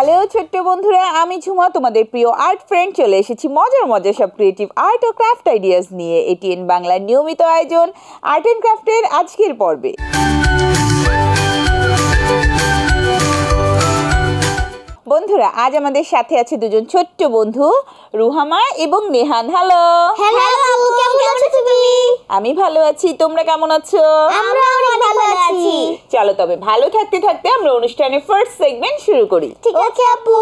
Hello ছোট্ট বন্ধুরা, আমি ঝুমা, তোমাদের প্রিয় আর্ট ফ্রেন্ড। চলে এসেছি মজার মজার সব ক্রিয়েটিভ আর্ট ও ক্রাফট আইডিয়াস নিয়ে এটিএন বাংলার নিয়মিত আয়োজন আর্ট অ্যান্ড ক্রাফটের আজকের পর্বে। বন্ধুরা, আজ আমাদের সাথে আছে দুজন ছোট্ট বন্ধু, রুহামা এবং নেহান। হ্যালো। হ্যালো আপু, কেমন আছো তুমি? আমি ভালো আছি, তোমরা কেমন আছো? আমরা অনেক ভালো আছি। চলো তবে ভালো থাকতে থাকতে আমরা অনুষ্ঠানের ফার্স্ট সেগমেন্ট শুরু করি। ঠিক আছে আপু।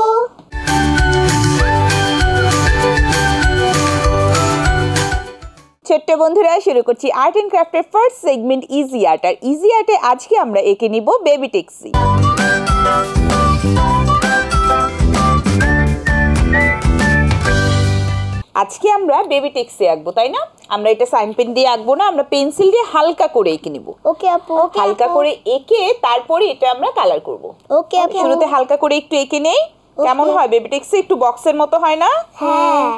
ছোট্ট বন্ধুরা, শুরু করছি আর্ট অ্যান্ড ক্রাফটের ফার্স্ট সেগমেন্ট ইজি আর্ট। আর ইজি আর্টে আজকে আমরা এঁকে নিব বেবি ট্যাক্সি। আজকে আমরা বেবি ট্যাক্সি আঁকবো, তাই না? আমরা এটা সাইন পেন দিয়ে আঁকবো না, আমরা পেন্সিল দিয়ে হালকা করে এঁকে নিব। ওকে আপু। হালকা করে এঁকে তারপরে এটা আমরা কালার করব। ওকে আপু। শুরুতে হালকা করে একটু এঁকে নেই। কেমন হয় বেবি ট্যাক্সি? একটু বক্সের মতো হয় না? হ্যাঁ।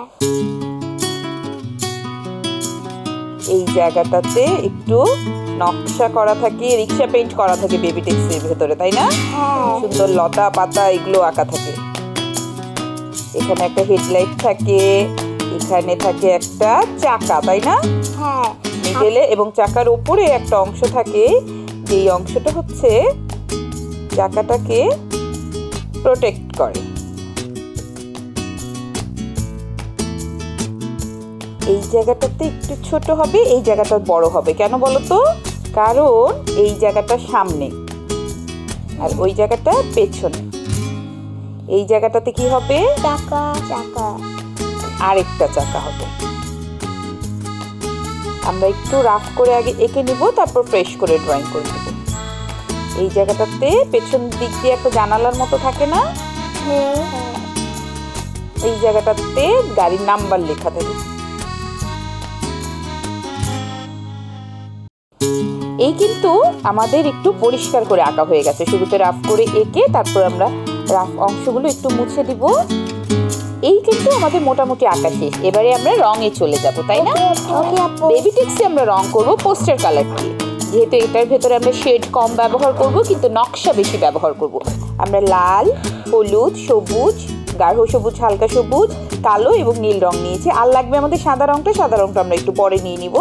এই জায়গাটাতে একটু নকশা করা থাকে, রিক্সা পেইন্ট করা থাকে বেবি ট্যাক্সির ভেতরে, তাই না? সুন্দর লতা পাতা এগুলো আঁকা থাকে। এখানে একটা হেডলাইট থাকে, এখানে থাকে একটা চাকা, তাই না? হ্যাঁ। মিডলে এবং চাকার উপরে একটা অংশ থাকে, যেই অংশটা হচ্ছে চাকাটাকে প্রোটেক্ট করে। এই জায়গাটাতে একটু ছোট হবে, এই জায়গাটা বড় হবে। কেন বলো তো? কারণ এই জায়গাটা সামনে আর ওই জায়গাটা পেছনে। এই জায়গাটাতে কি হবে? চাকা। চাকা। আরেকটা চাকা হবে। আমরা একটু রাফ করে আগে এঁকে নিব, তারপর ফ্রেশ করে ড্রয়িং করে নিব। এই জায়গাটাতে পেছন দিক দিয়ে একটা জানালার মতো থাকে না? হ্যাঁ। এই জায়গাটাতে গাড়ির নাম্বার লেখা থাকে। এই কিন্তু আমাদের একটু পরিষ্কার করে আঁকা হয়ে গেছে। শুরুতে রাফ করে এঁকে তারপর আমরা রাফ অংশগুলো একটু মুছে দিব। এই কিন্তু আমাদের মোটামুটি আঁকা শেষ। এবারে আমরা রঙে চলে যাব, তাই না? ওকে আপু। বেবি ট্যাক্সি আমরা রং করব পোস্টার কালার দিয়ে। যেহেতু এটার ভেতরে আমরা শেড কম ব্যবহার করব, কিন্তু নকশা বেশি ব্যবহার করব। আমরা লাল, হলুদ, সবুজ, গাঢ় সবুজ, হালকা সবুজ, কালো এবং নীল রং নিয়েছি। আর লাগবে আমাদের সাদা রংটা। সাদা রংটা আমরা একটু পরে নিয়ে নিব।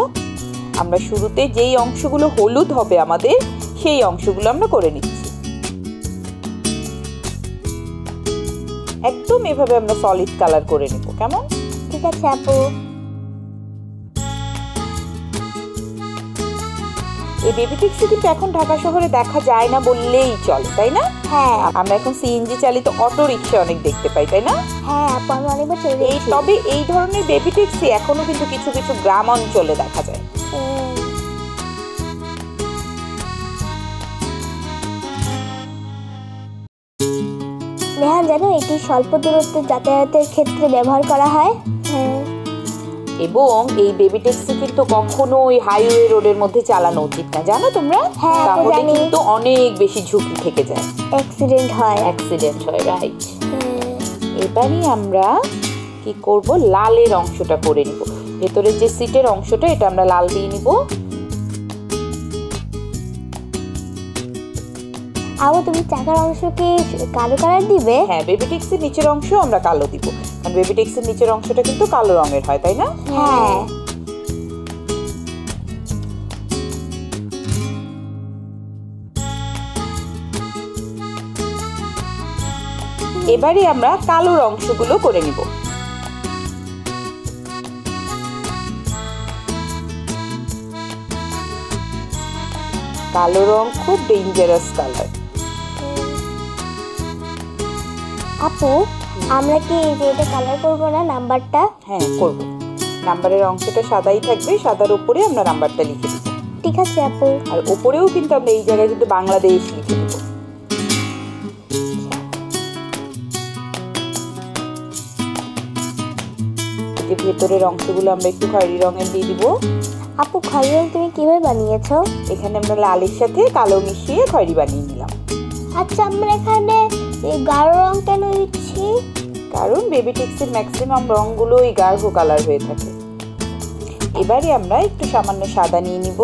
আমরা শুরুতে যেই অংশগুলো হলুদ হবে আমাদের, সেই অংশগুলো আমরা করে নিচ্ছি। একদম এভাবে আমরা সলিড কালার করে নেব। কেমন? ঠিক আছে আপু। এই বেবি ট্যাক্সি কিন্তু এখন ঢাকা শহরে দেখা যায় না বললেই চলে, তাই না? হ্যাঁ। আমরা এখন সিএনজি চালিত অটো রিক্সা অনেক দেখতে পাই, তাই না? হ্যাঁ আপু, আমি অনেকবার চলে গেছি। তবে এই ধরনের বেবি ট্যাক্সি এখনো কিন্তু কিছু কিছু গ্রাম অঞ্চলে দেখা যায়। নেহান, জানো এটি স্বল্প দূরত্বে যাতায়াতের ক্ষেত্রে ব্যবহার করা হয়। হ্যাঁ। এবং এই বেবি ট্যাক্সি কিন্তু কখনো ওই হাইওয়ে রোডের মধ্যে চালানো উচিত না, জানো তোমরা? হ্যাঁ, তাহলে কিন্তু অনেক বেশি ঝুঁকি থেকে যায়, অ্যাক্সিডেন্ট হয়। রাইট। এবারে আমরা কি করব? লালের অংশটা করে নিব। ভেতরের যে সিটের অংশটা, এটা আমরা লাল দিয়ে নিব। আবু, তুমি চাকার অংশকে কালো কালার দিবে? হ্যাঁ, বেবি ট্যাক্সির নিচের অংশ আমরা কালো দিব, কারণ বেবি ট্যাক্সির নিচের অংশটা কিন্তু কালো রঙের হয়, তাই না? হ্যাঁ। এবারে আমরা কালোর অংশগুলো করে নিব। কালো রং খুব ডেঞ্জারাস কালার। আপু, আমরা কি এটা কালার করব না নাম্বারটা? হ্যাঁ, করব। নাম্বারের অংশটা সাদাই থাকবে, সাদার উপরে আমরা নাম্বারটা লিখে দিব। ঠিক আছে আপু। আর উপরেও কিন্তু আমরা এই জায়গায় কিন্তু বাংলাদেশ লিখে দিব। এই ভেতরের অংশগুলো আমরা একটু খয়েরি রঙের দিয়ে দিব। আপু, খয়েরি রং তুমি কিভাবে বানিয়েছো? এখানে আমরা লালের সাথে কালো মিশিয়ে খয়েরি বানিয়ে নিলাম। আচ্ছা, আমরা এখানে এই গাঢ় রং কেন দিচ্ছি? কারণ বেবি ট্যাক্সির ম্যাক্সিমাম রঙগুলো এই গাঢ় কালার হয়ে থাকে। এবারে আমরা একটু সামান্য সাদা নিয়ে নিব।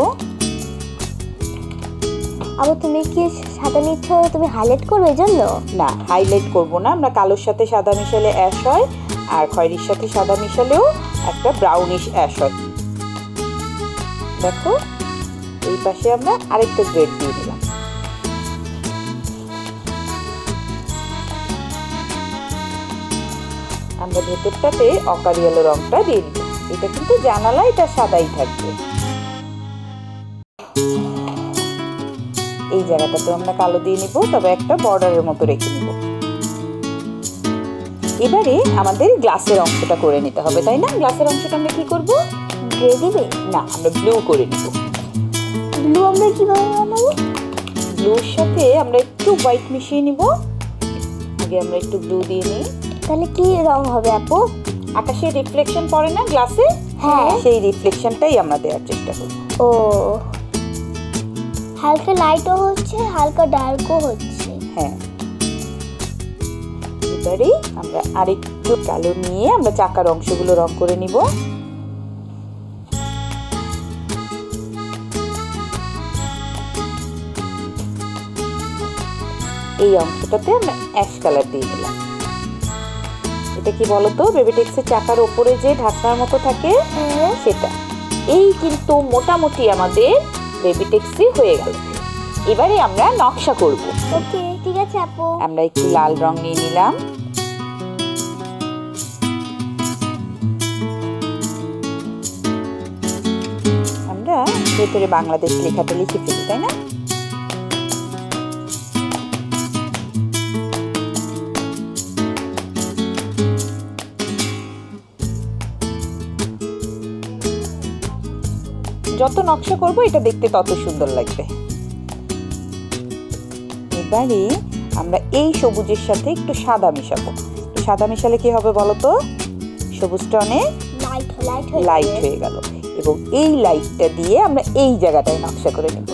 আবার তুমি কি সাদা নিচ্ছ, তুমি হাইলাইট করবে জন্য? না, হাইলাইট করব না, আমরা কালোর সাথে সাদা মিশালে অ্যাশ হয়, আর খয়েরির সাথে সাদা মিশালেও একটা ব্রাউনিশ অ্যাশ হয়। দেখো, এই পাশে আমরা আরেকটা গ্রেড দিয়ে দিলাম। আমরা ভেতরটাতে অকারিয়ালো রংটা দিয়ে দিব। এটা কিন্তু জানালা, এটা সাদাই থাকবে। এই জায়গাটাতে আমরা কালো দিয়ে নিব, তবে একটা বর্ডারের মতো রেখে নিব। এবারে আমাদের গ্লাসের অংশটা করে নিতে হবে, তাই না? গ্লাসের অংশটা আমরা কি করব? গ্রে দিবে? না, আমরা ব্লু করে নিব। ব্লু আমরা কিভাবে বানাবো? ব্লুর সাথে আমরা একটু হোয়াইট মিশিয়ে নিব। আগে আমরা একটু ব্লু দিয়ে নিই। তাহলে কি রং হবে আপু? আকাশের রিফ্লেকশন পড়ে না গ্লাসে? হ্যাঁ, সেই রিফ্লেকশনটাই আমরা দেওয়ার চেষ্টা করব। ও, হালকা লাইটও হচ্ছে, হালকা ডার্কও হচ্ছে। হ্যাঁ, এবারে আমরা আরেকটু কালো নিয়ে আমরা চাকার অংশগুলো রং করে নিব। এই অংশটাতে আমরা অ্যাশ কালার দিয়ে দিলাম। এটা কি বলতো, বেবিটেক্সের চাকার ওপরে যে ঢাকনার মতো থাকে সেটা। এই কিন্তু মোটামুটি আমাদের বেবিটেক্সি হয়ে গেল। এবারে আমরা নকশা করব। ওকে, ঠিক আছে আপু। আমরা একটু লাল রং নিয়ে নিলাম। আমরা ভেতরে বাংলাদেশ লেখাটা লিখে ফেলি, তাই না? যত নকশা করব এটা দেখতে তত সুন্দর লাগবে। এবারে আমরা এই সবুজের সাথে একটু সাদা মিশাবো। সাদা মিশালে কি হবে বলো তো? সবুজটা অনেক লাইট হয়ে গেল, এবং এই লাইটটা দিয়ে আমরা এই জায়গাটায় নকশা করে নেব।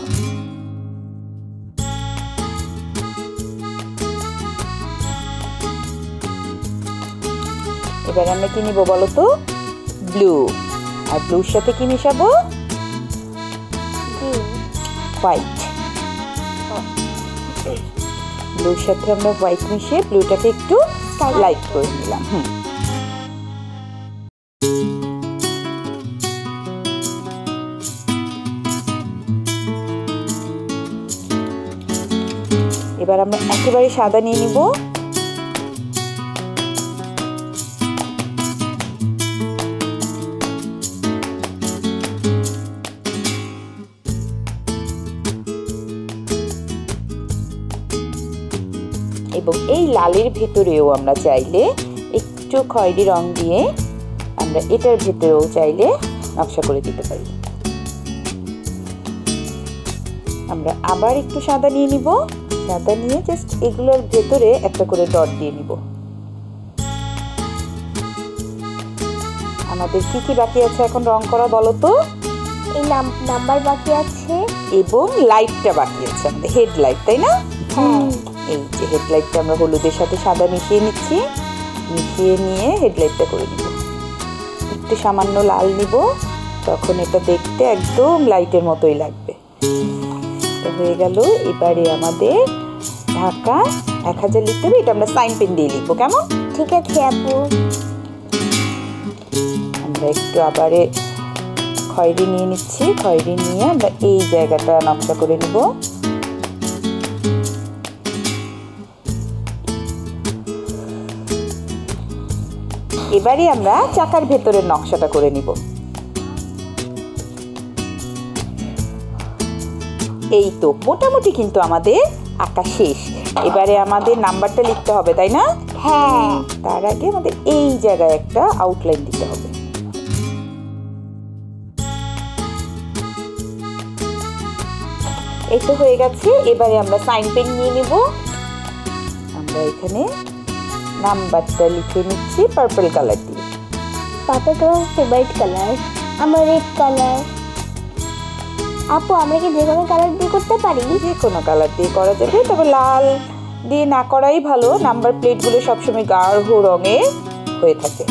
এবার আমরা কি নিব বলো তো? ব্লু। আর ব্লুর সাথে কি মিশাবো? হোয়াইট। ব্লুর সাথে আমরা হোয়াইট মিশিয়ে ব্লুটাকে একটু লাইট করে নিলাম। এবার আমরা একেবারে সাদা নিয়ে নিব। এবং এই লালের ভেতরেও আমরা চাইলে একটু খয়েরি রং দিয়ে আমরা এটার ভেতরেও চাইলে নকশা করে দিতে পারি। আমরা আবার একটু সাদা নিয়ে নিব। সাদা নিয়ে জাস্ট এগুলোর ভেতরে একটা করে ডট দিয়ে নিব। আমাদের কি কি বাকি আছে এখন রং করা বলো তো? এই নাম্বার বাকি আছে এবং লাইটটা বাকি আছে, আমাদের হেডলাইট, তাই না? এই যে হেডলাইটটা আমরা হলুদের সাথে সাদা মিশিয়ে নিচ্ছি। মিশিয়ে নিয়ে হেডলাইটটা করে নিব। একটু সামান্য লাল নিব, তখন এটা দেখতে একদম লাইটের মতোই লাগবে। তো হয়ে গেল। এবারে আমাদের ঢাকা 1000 লিখতে হবে। এটা আমরা সাইন পেন দিয়ে লিখবো, কেমন? ঠিক আছে আপু। আমরা একটু আবারে খয়েরি নিয়ে নিচ্ছি। খয়েরি নিয়ে আমরা এই জায়গাটা নকশা করে নিব। এবারে আমরা চাকার ভেতরের নকশাটা করে নিব। এই তো মোটামুটি কিন্তু আমাদের আঁকা শেষ। এবারে আমাদের নাম্বারটা লিখতে হবে, তাই না? হ্যাঁ, তার আগে আমাদের এই জায়গায় একটা আউটলাইন দিতে হবে। এই তো হয়ে গেছে। এবারে আমরা সাইন পেন নিয়ে নিব। আমরা এখানে নাম্বারটা লিখে নিচ্ছি পার্পল কালার দিয়ে। পার্পল কালার ফেভারিট কালার, আমার রেড কালার। আপু, আমরা কি যে কোনো কালার দিয়ে করতে পারি? যে কোনো কালার দিয়ে করা যাবে, তবে লাল দিয়ে না করাই ভালো। নাম্বার প্লেটগুলো সবসময় গাঢ় রঙে হয়ে থাকে।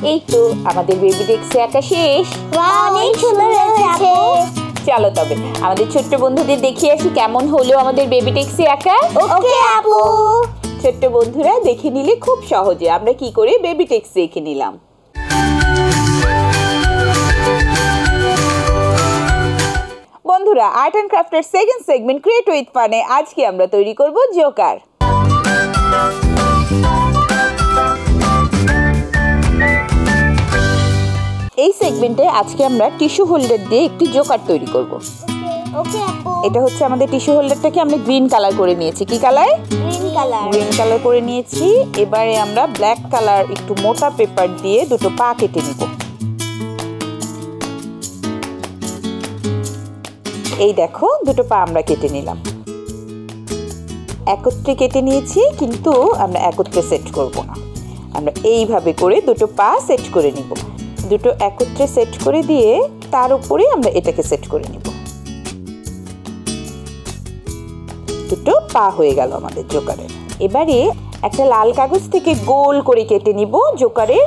এই তো আমাদের বেবি ডেস্কে আঁকা শেষ। অনেক সুন্দর হয়েছে। চলো তবে আমাদের ছোট্ট বন্ধুদের দেখিয়ে আসি কেমন হলো আমাদের বেবি ডেস্কে আঁকা। ওকে আপু। ছোট্ট বন্ধুরা দেখে নিলে খুব সহজে আমরা কি করে বেবি ডেস্ক এঁকে নিলাম। বন্ধুরা আর্ট অ্যান্ড ক্রাফটের সেকেন্ড সেগমেন্ট ক্রিয়েট উইথ ফানে আজকে আমরা তৈরি করব জোকার। এই সেগমেন্টে আজকে আমরা টিস্যু হোল্ডার দিয়ে একটি জোকার তৈরি করব। ওকে আপু। এটা হচ্ছে আমাদের টিস্যু হোল্ডারটাকে আমরা গ্রিন কালার করে নিয়েছি। কি colour? Green colour. Green colour করে নিয়েছি। এবারে আমরা ব্ল্যাক কালার একটু মোটা পেপার দিয়ে দুটো পা কেটে নিব। এই দেখো দুটো পা আমরা কেটে নিলাম। একত্রে কেটে নিয়েছি, কিন্তু আমরা একত্রে সেট করব না। আমরা এইভাবে করে দুটো পা সেট করে নিব। দুটো একত্রে সেট করে দিয়ে তার উপরে আমরা এটাকে সেট করে নিব। দুটো পা হয়ে গেল আমাদের জোকারের। এবারে একটা লাল কাগজ থেকে গোল করে কেটে নিব জোকারের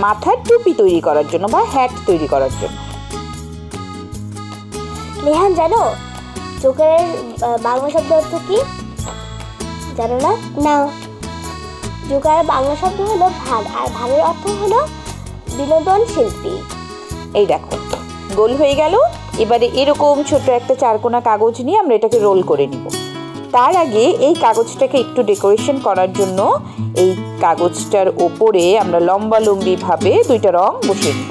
মাথার টুপি তৈরি করার জন্য বা হ্যাট তৈরি করার জন্য। নেহান জানো জোকারের বাংলা শব্দ অর্থ কি? জানো না? না। জোকারের বাংলা শব্দ হলো ভাগ, আর ভাগের অর্থ হলো বিনোদন শিল্পী। এই দেখো গোল হয়ে গেল। এবারে এরকম ছোট একটা চারকোনা কাগজ নিয়ে আমরা এটাকে রোল করে নিব। তার আগে এই কাগজটাকে একটু ডেকোরেশন করার জন্য এই কাগজটার ওপরে আমরা লম্বালম্বি ভাবে দুইটা রং বসিয়ে নিব,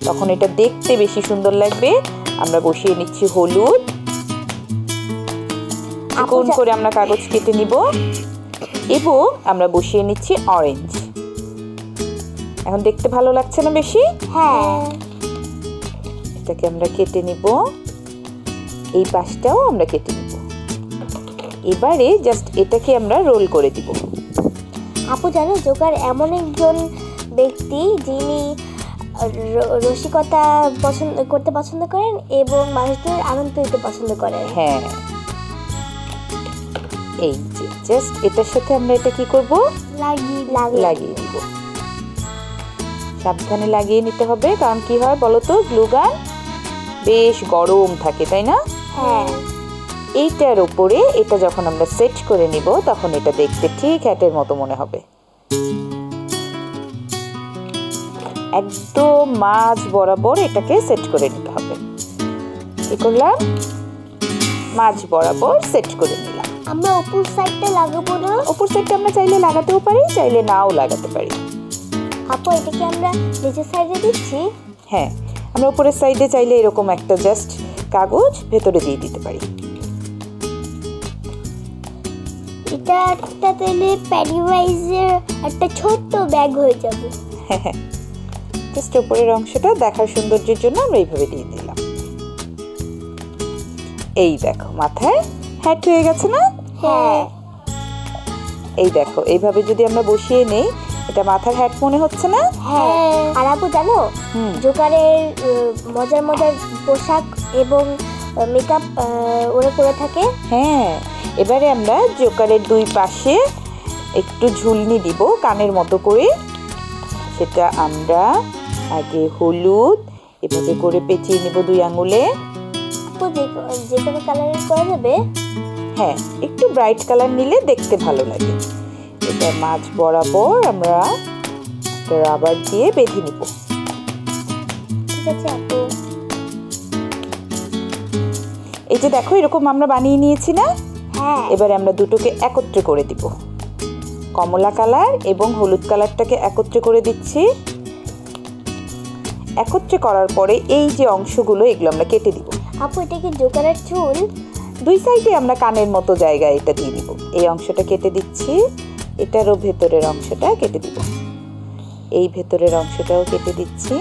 তখন এটা দেখতে বেশি সুন্দর লাগবে। আমরা বসিয়ে নিচ্ছি হলুদ, চিকন করে আমরা কাগজ কেটে নিব, এবং আমরা বসিয়ে নিচ্ছি অরেঞ্জ। এখন দেখতে ভালো লাগছে না বেশি? হ্যাঁ। এটাকে আমরা কেটে নিব, এই পাশটাও আমরা কেটে নিব। এবারে জাস্ট এটাকে আমরা রোল করে দিব। আপু জানো জোকার এমন একজন ব্যক্তি যিনি রসিকতা করতে পছন্দ করেন এবং মানুষদের আনন্দ দিতে পছন্দ করেন। হ্যাঁ, এই যে জাস্ট এটার সাথে আমরা এটা কি করব? লাগিয়ে দিব। সাবধানে লাগিয়ে নিতে হবে, কারণ কি হয় বলো তো, গ্লু গান বেশ গরম থাকে, তাই না? হ্যাঁ। এইটার উপরে এটা যখন আমরা সেট করে নিব তখন এটা দেখতে ঠিক হ্যাটের মতো মনে হবে। একদম মাঝ বরাবর এটাকে সেট করে নিতে হবে। কি করলাম? মাঝ বরাবর সেট করে নিলাম। আমরা উপর সাইডটা লাগাবো না? উপর সাইডটা আমরা চাইলে লাগাতেও পারি, চাইলে নাও লাগাতে পারি। আপু এটাকে আমরা নিচের সাইডে দিচ্ছি? হ্যাঁ, আমরা উপরের সাইডে চাইলে এরকম একটা জাস্ট কাগজ ভেতরে দিয়ে দিতে পারি। এটা একটা তাহলে প্যানিওয়াইজের একটা ছোট্ট ব্যাগ হয়ে যাবে। হ্যাঁ, জাস্ট উপরের অংশটা দেখার সৌন্দর্যের জন্য আমরা এইভাবে দিয়ে দিলাম। এই দেখো মাথায় হ্যাট হয়ে গেছে না? হ্যাঁ। এই দেখো এইভাবে যদি আমরা বসিয়ে নেই, এটা মাথার হ্যাট মনে হচ্ছে না? হ্যাঁ। আর আপু জানো জোকারের মজার মজার পোশাক এবং মেকআপ ওরা করে থাকে। হ্যাঁ, এবারে আমরা জোকারের দুই পাশে একটু ঝুলনি দিব কানের মতো করে। সেটা আমরা আগে হলুদ এভাবে করে পেঁচিয়ে নেব দুই আঙুলে। আপু যে কোনো কালারের করা যাবে? হ্যাঁ, একটু ব্রাইট কালার নিলে দেখতে ভালো লাগে। এটা মাঝ বরাবর আমরা রাবার দিয়ে বেঁধে নিব। ঠিক আছে আপু। এই যে দেখো এরকম আমরা বানিয়ে নিয়েছি না? হ্যাঁ। এবারে আমরা দুটোকে একত্রে করে দিব। কমলা কালার এবং হলুদ কালারটাকে একত্রে করে দিচ্ছি। একত্রে করার পরে এই যে অংশগুলো এগুলো আমরা কেটে দিব। আপু এটা কি জোকারের চুল? দুই সাইডে আমরা কানের মতো জায়গায় এটা দিয়ে দিব। এই অংশটা কেটে দিচ্ছি, এটারও ভেতরের অংশটা কেটে দিব। এই ভেতরের অংশটাও কেটে দিচ্ছি।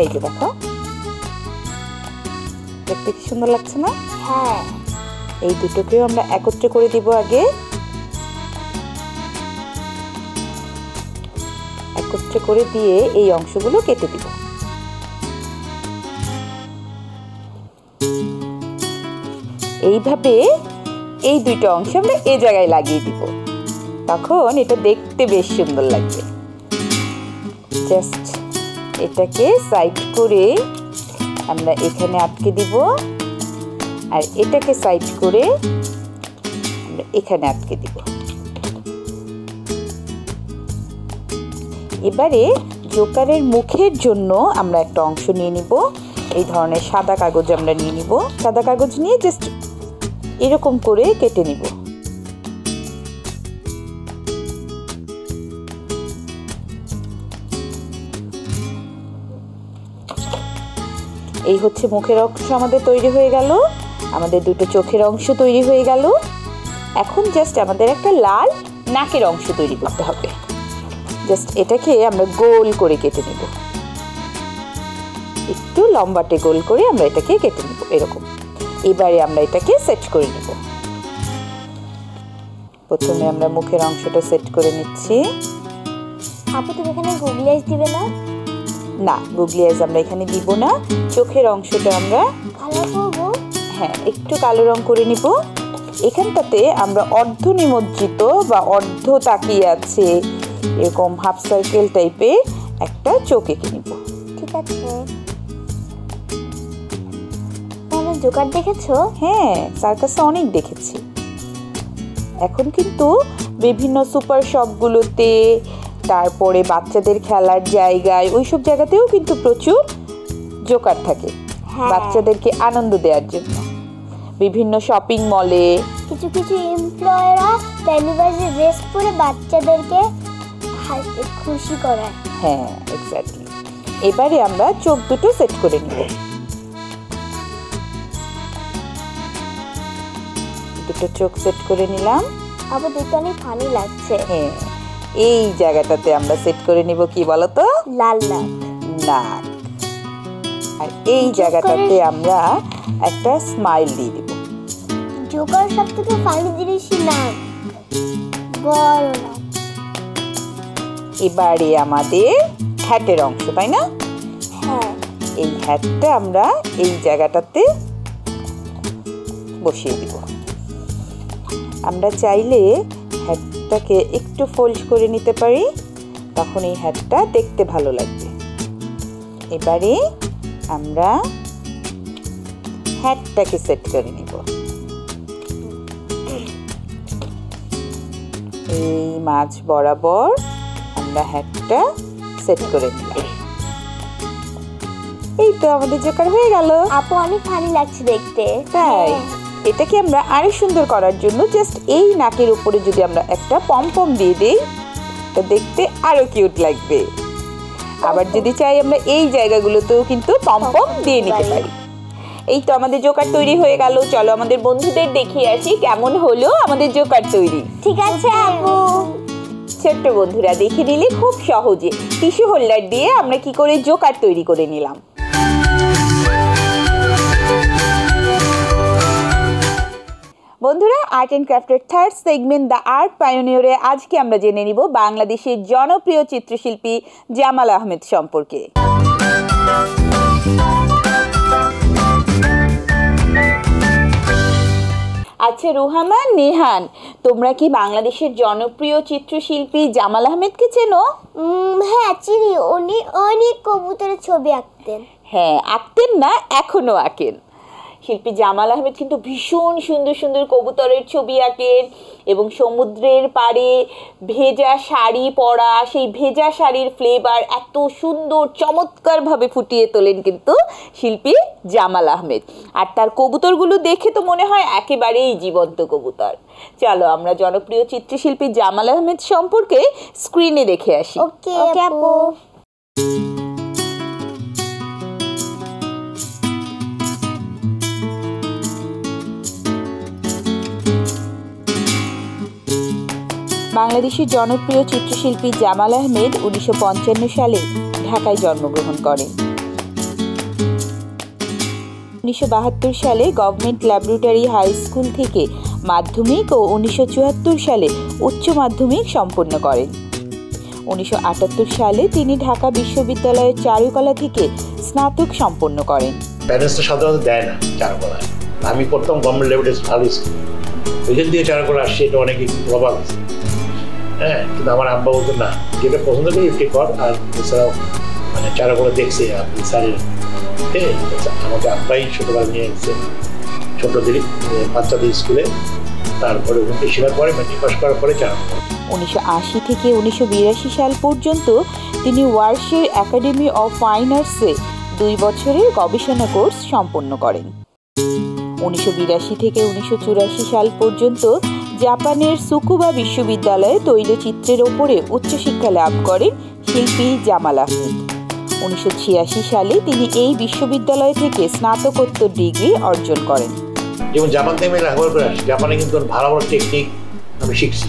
এই যে দেখো দেখতে কি সুন্দর লাগছে না? হ্যাঁ। এই দুটোকেও আমরা একত্রে করে দিব। আগে একত্রে করে দিয়ে এই অংশগুলো কেটে দিব। এইভাবে এই দুইটা অংশ আমরা এই জায়গায় লাগিয়ে দিব। তখন এটা দেখতে বেশ সুন্দর লাগবে। জাস্ট এটাকে সাইড করে আমরা এখানে আটকে দিব, আর এটাকে সাইড করে আমরা এখানে আটকে দিব। এবারে জোকারের মুখের জন্য আমরা একটা অংশ নিয়ে নিব। এই ধরনের সাদা কাগজ আমরা নিয়ে নিব। সাদা কাগজ নিয়ে জাস্ট এরকম করে কেটে নিব। এই হচ্ছে মুখের অংশ আমাদের তৈরি হয়ে গেল, আমাদের দুটো চোখের অংশ তৈরি হয়ে গেল। এখন জাস্ট আমাদের একটা লাল নাকের অংশ তৈরি করতে হবে। জাস্ট এটাকে আমরা গোল করে কেটে নেব, একটু লম্বাটে গোল করে আমরা এটাকে কেটে নেব এরকম। এবারে আমরা এটাকে সেট করে নেব। প্রথমে আমরা মুখের অংশটা সেট করে নিচ্ছি। আপু তুমি এখানে গুগলি আইস দিবে না? না, গুগলি আইস আমরা এখানে দিব না। চোখের অংশটা আমরা কালো করবো। হ্যাঁ, একটু কালো রং করে নিব। এখানটাতে আমরা অর্ধ নিমজ্জিত বা অর্ধ তাকিয়ে আছে এরকম হাফ সার্কেল টাইপের একটা চোখ এঁকে নিব। ঠিক আছে। তাহলে জোকার দেখেছো? হ্যাঁ, সার্কাসে অনেক দেখেছি। এখন কিন্তু বিভিন্ন সুপার শপগুলোতে, তারপরে বাচ্চাদের খেলার জায়গায়, ওইসব জায়গাতেও কিন্তু প্রচুর জোকার থাকে বাচ্চাদেরকে আনন্দ দেওয়ার জন্য। বিভিন্ন শপিং মলে কিছু কিছু এমপ্লয়াররা প্যানিভাইজে ড্রেস পরে বাচ্চাদেরকে খুশি করায়। হ্যাঁ, এক্স্যাক্টলি। এবারে আমরা চোখ দুটো সেট করে নিব। দুটো চোখ সেট করে নিলাম। আবার দেখতে অনেক ফানি লাগছে। হ্যাঁ, এই জায়গাটাতে আমরা সেট করে নিব কি বলতো? লাল নাক। নাক। আর এই জায়গাটাতে আমরা একটা স্মাইল দিয়ে দিব। জোকার সব থেকে ফানি জিনিসই নাক, বড় নাক। এবারে আমাদের হ্যাটের অংশ, তাই না? হ্যাঁ। এই হ্যাটটা আমরা এই জায়গাটাতে বসিয়ে দিব। আমরা চাইলে হ্যাটটাকে একটু ফোল্ড করে নিতে পারি, তখন এই হ্যাটটা দেখতে ভালো লাগবে। এবারে আমরা হ্যাটটাকে সেট করে নিব। এই মাঝ বরাবর আমরা হ্যাটটা সেট করে নিলাম। এই তো আমাদের জোকার হয়ে গেল। আপু অনেক ফানি লাগছে দেখতে। তাই এটাকে আমরা আরো সুন্দর করার জন্য জাস্ট এই নাকের উপরে যদি আমরা একটা পমপম দিয়ে দেই, এটা দেখতে আরো কিউট লাগবে। আবার যদি চাই আমরা এই জায়গাগুলোতেও কিন্তু পমপম দিয়ে নিতে পারি। এই তো আমাদের জোকার তৈরি হয়ে গেল। চলো আমাদের বন্ধুদের দেখিয়ে আসি কেমন হলো আমাদের জোকার তৈরি। ঠিক আছে আপু। ছোট্ট বন্ধুরা দেখে নিলে খুব সহজে টিস্যু হোল্ডার দিয়ে আমরা কি করে জোকার তৈরি করে নিলাম। বন্ধুরা, আর্ট অ্যান্ড ক্রাফটের থার্ড সেগমেন্ট দ্য আর্ট পায়োনিয়রে আজকে আমরা জেনে নিব বাংলাদেশের জনপ্রিয় চিত্রশিল্পী জামাল আহমেদ সম্পর্কে। আচ্ছা রুহামা, নেহান, তোমরা কি বাংলাদেশের জনপ্রিয় চিত্রশিল্পী জামাল আহমেদকে চেনো? হ্যাঁ চিনি। উনি অনেক কবুতরের ছবি আঁকতেন। হ্যাঁ, আঁকতেন না, এখনো আঁকেন। শিল্পী জামাল আহমেদ কিন্তু ভীষণ সুন্দর সুন্দর কবুতরের ছবি আঁকেন এবং সমুদ্রের পাড়ে ভেজা শাড়ি পরা, সেই ভেজা শাড়ির ফ্লেভার এত সুন্দর চমৎকারভাবে ফুটিয়ে তোলেন কিন্তু শিল্পী জামাল আহমেদ। আর তার কবুতরগুলো দেখে তো মনে হয় একেবারেই জীবন্ত কবুতর। চলো আমরা জনপ্রিয় চিত্রশিল্পী জামাল আহমেদ সম্পর্কে স্ক্রিনে দেখে আসি। ওকে আপু। বাংলাদেশের জনপ্রিয় চিত্রশিল্পী জামাল আহমেদ 1955 সালে ঢাকায় জন্মগ্রহণ করেন। 1972 সালে গভর্নমেন্ট ল্যাবরেটরি হাই স্কুল থেকে মাধ্যমিক ও 1974 সালে উচ্চ মাধ্যমিক সম্পন্ন করেন। 1978 সালে তিনি ঢাকা বিশ্ববিদ্যালয়ের চারুকলা থেকে স্নাতক সম্পন্ন করেন। প্যারেন্টসটা সাধারণত দেয় না চারুকলায়। আমি প্রথম গভর্নমেন্ট ল্যাবরেটরি ভালো স্কুল, ওইখান দিয়ে চারুকলা আসছে, এটা অনেকে প্রভাব আছে। হ্যাঁ, কিন্তু আমার আব্বা বলতো না, যেটা পছন্দ করি ওইটাই কর। আর এছাড়াও মানে চারুকলা দেখছে আপনি স্যারের, আমাকে আব্বাই ছোটবেলা নিয়ে এসেছে ছোটদের বাচ্চাদের স্কুলে, তারপরে ওখানে সেবার পরে ম্যাট্রিক পাস করার পরে চারুকলা। 1980 থেকে 1982 সাল পর্যন্ত তিনি ওয়ার্শের একাডেমি অফ ফাইন আর্টসে 2 বছরের গবেষণা কোর্স সম্পন্ন করেন। 1982 থেকে 1984 সাল পর্যন্ত জাপানের সুকুবা বিশ্ববিদ্যালয়ে তৈলচিত্রের ওপরে উচ্চশিক্ষা লাভ করেন শিল্পী জামাল আহমেদ। 1986 সালে তিনি এই বিশ্ববিদ্যালয় থেকে স্নাতকোত্তর ডিগ্রি অর্জন করেন। যেমন জাপান থেকে আমি লেখাপড়া করে আসছি, জাপানে কিন্তু ভালো ভালো টেকনিক আমি শিখছি,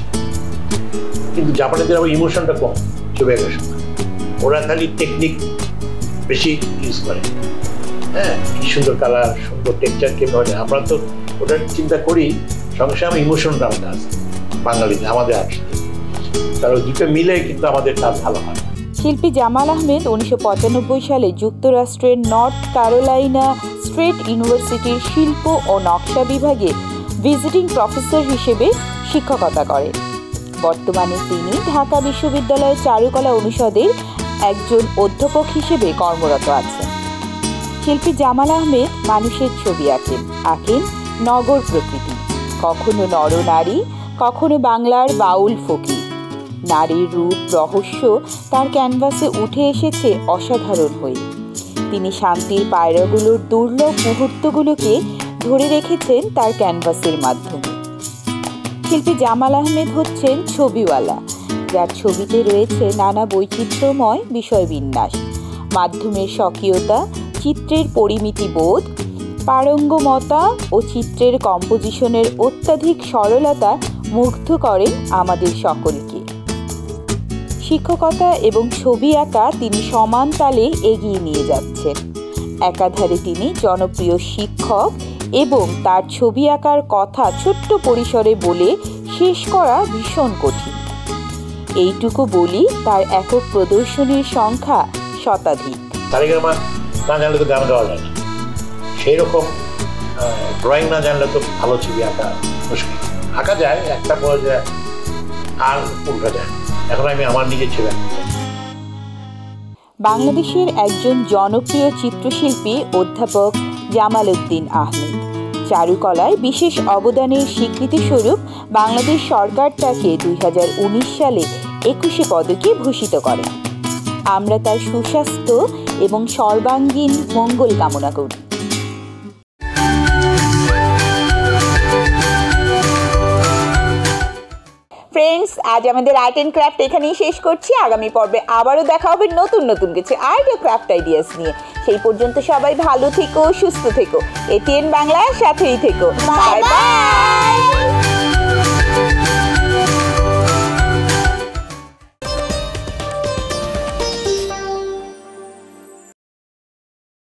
কিন্তু জাপানিদের আবার ইমোশনটা কম ছবি আঁকার সময়। ওরা খালি টেকনিক বেশি ইউজ করে। হ্যাঁ, কি সুন্দর কালার, সুন্দর টেক্সচার কেমন হয়, আমরা তো ওটা চিন্তা করি, সঙ্গে সঙ্গে আমার ইমোশনটা আমাদের আছে বাঙালিতে, আমাদের আছে। তার দুটো মিলে কিন্তু আমাদের কাজ ভালো হয়। শিল্পী জামাল আহমেদ 1995 সালে যুক্তরাষ্ট্রের নর্থ ক্যারোলাইনা স্টেট ইউনিভার্সিটির শিল্প ও নকশা বিভাগে ভিজিটিং প্রফেসর হিসেবে শিক্ষকতা করেন। বর্তমানে তিনি ঢাকা বিশ্ববিদ্যালয়ের চারুকলা অনুষদের একজন অধ্যাপক হিসেবে কর্মরত আছেন। শিল্পী জামাল আহমেদ মানুষের ছবি আঁকেন নগর প্রকৃতি, কখনো নরনারী, কখনো বাংলার বাউল ফকির। নারীর রূপ রহস্য তার ক্যানভাসে উঠে এসেছে অসাধারণ হয়ে। তিনি শান্তির পায়রাগুলোর দুর্লভ মুহূর্তগুলোকে ধরে রেখেছেন তার ক্যানভাসের মাধ্যমে। শিল্পী জামাল আহমেদ হচ্ছেন ছবিওয়ালা, যার ছবিতে রয়েছে নানা বৈচিত্র্যময় বিষয়বিন্যাস, মাধ্যমের স্বকীয়তা, চিত্রের পরিমিতি বোধ, পারঙ্গমতা ও চিত্রের কম্পোজিশনের অত্যাধিক সরলতা মুগ্ধ করেন আমাদের সকলকে। শিক্ষকতা এবং ছবি আঁকা তিনি সমান তালে এগিয়ে নিয়ে যাচ্ছেন। একাধারে তিনি জনপ্রিয় শিক্ষক এবং তার ছবি আঁকার কথা ছোট্ট পরিসরে বলে শেষ করা ভীষণ কঠিন। এইটুকু বলি, তার একক প্রদর্শনীর সংখ্যা শতাধিক। সারেগামা না জানলে তো গান গাওয়া যায় না, সেই রকম ড্রয়িং না জানলে তো ভালো ছবি আঁকা মুশকিল। আঁকা যায়, একটা পরে যায় আর উল্টা যায়। এখন আমি আমার নিজের ছবি আঁকতে চাই। বাংলাদেশের একজন জনপ্রিয় চিত্রশিল্পী অধ্যাপক জামাল উদ্দিন আহমেদ চারুকলায় বিশেষ অবদানের স্বীকৃতিস্বরূপ বাংলাদেশ সরকার তাকে 2019 সালে 21 পদকে ভূষিত করেন। আমরা তার সুস্বাস্থ্য এবং সর্বাঙ্গীন মঙ্গল কামনা করি। ফ্রেন্ডস, আজ আমাদের আর্ট অ্যান্ড ক্রাফট এখানেই শেষ করছি। আগামী পর্বে আবারও দেখা হবে নতুন নতুন কিছু আর্ট ও ক্রাফট আইডিয়াস নিয়ে। সেই পর্যন্ত সবাই ভালো থেকো, সুস্থ থেকো। এটিএন বাংলার সাথেই থেকো। Bye bye.